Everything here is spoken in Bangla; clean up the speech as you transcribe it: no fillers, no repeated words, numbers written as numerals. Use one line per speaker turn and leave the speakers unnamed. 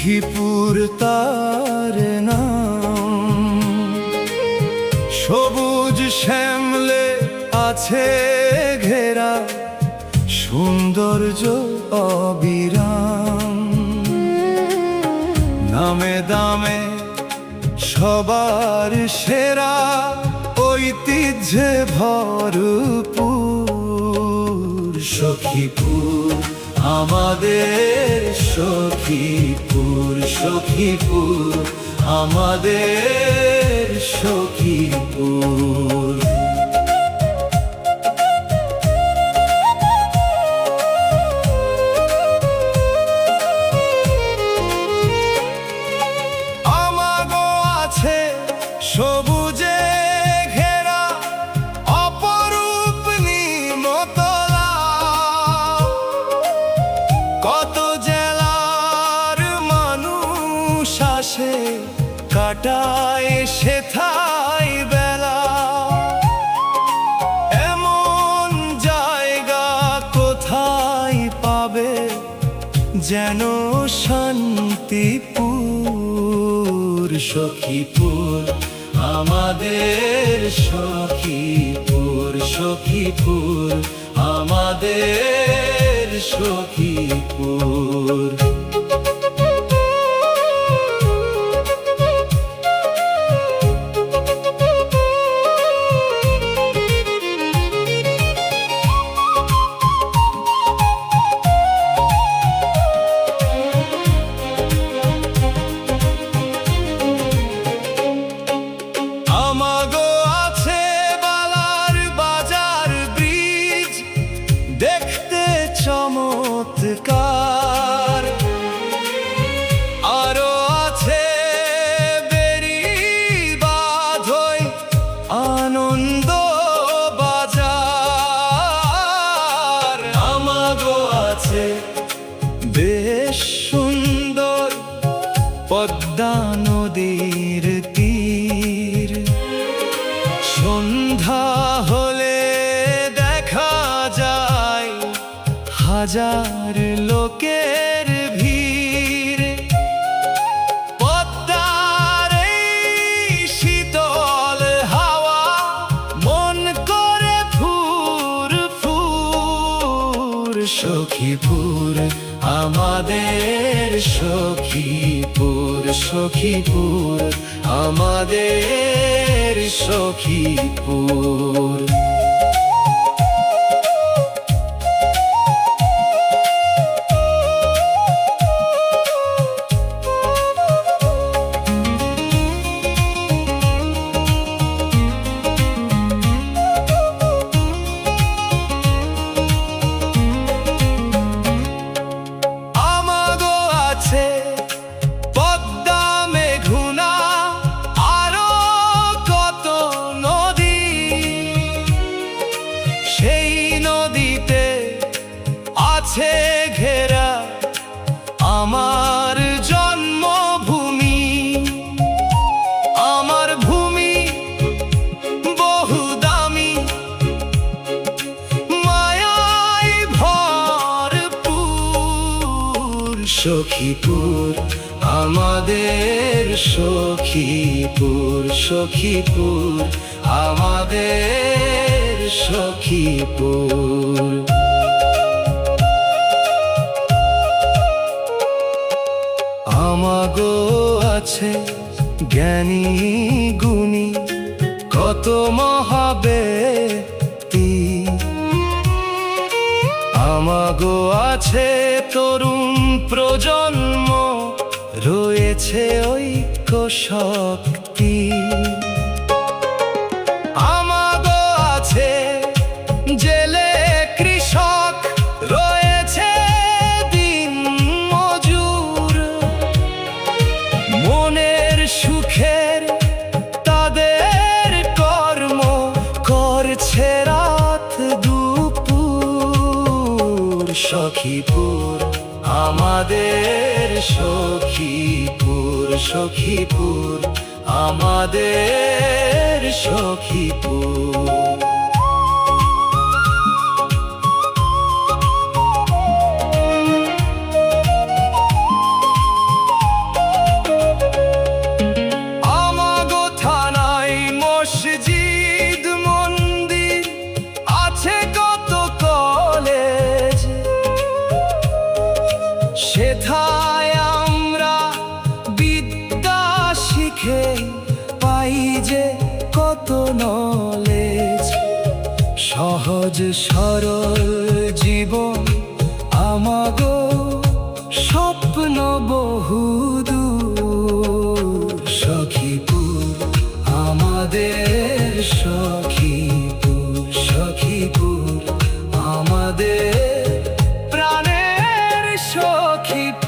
সখীপুর তার নাম, সবুজ শ্যামলে আছে ঘেরা, সৌন্দর্য অবিরাম। নামে দামে সবার সেরা, ঐতিহ্যে ভরপুর। সখীপুর আমাদের সখীপুর, সখীপুর আমাদের সখীপুর। আমাগো আছে সবুজে ঘেরা, অপরূপ নিমতলা। কত জেলার মানুষ আসে, কাটায় সেথায় বেলা। এমন জায়গা কোথায় পাবে, যেন শান্তিপুর। সখীপুর আমাদের সখীপুর, সখীপুর আমাদের সখীপুর। আমাগো আছে বালার বাজার ব্রিজ, দেখতে চমৎকার। আরো আছে বেরি বাঁধই, আনন্দ বাজার। আমাগো আছে বেশ সুন্দর পদ্মা নদীর তীর। সন্ধ্যা হলে দেখা যায় হাজার লোকের ভিড়। পদ্মার এই শীতল হাওয়া মন করে ফুর ফুর। সখীপুর আমাদের সখীপুর, সখীপুর আমাদের সখীপুর। আমাগো আছে পদ্মা মেঘনা, আরো কত নদী। সেই নদীতে আছে ঘেরা আমার জন্মভূমি। আমার ভূমি বহু দামি, মায়ায় ভরপুর। সখীপুর আমাদের সখীপুর, সখীপুর আমাদের সখীপুর। আমাগো আছে জ্ঞানী গুণী, কত মহাব্যক্তি। আমাগো আছে তরুণ প্রজন্ম, রয়েছে ঐক্য শক্তি। আমাগো আছে জেলে কৃষক, রয়েছে দিন মজুর। মনের সুখের তাদের কর্ম করছে রাত দুপুর। সখীপুর আমাদের সখীপুর, সখীপুর আমাদের সখীপুর। নাই যে কত নলেজ, সহজ সরল জীবন আমাগো স্বপ্ন বহুদূর। সখীপুর আমাদের সখীপুর, সখীপুর আমাদের প্রাণের সখীপুর।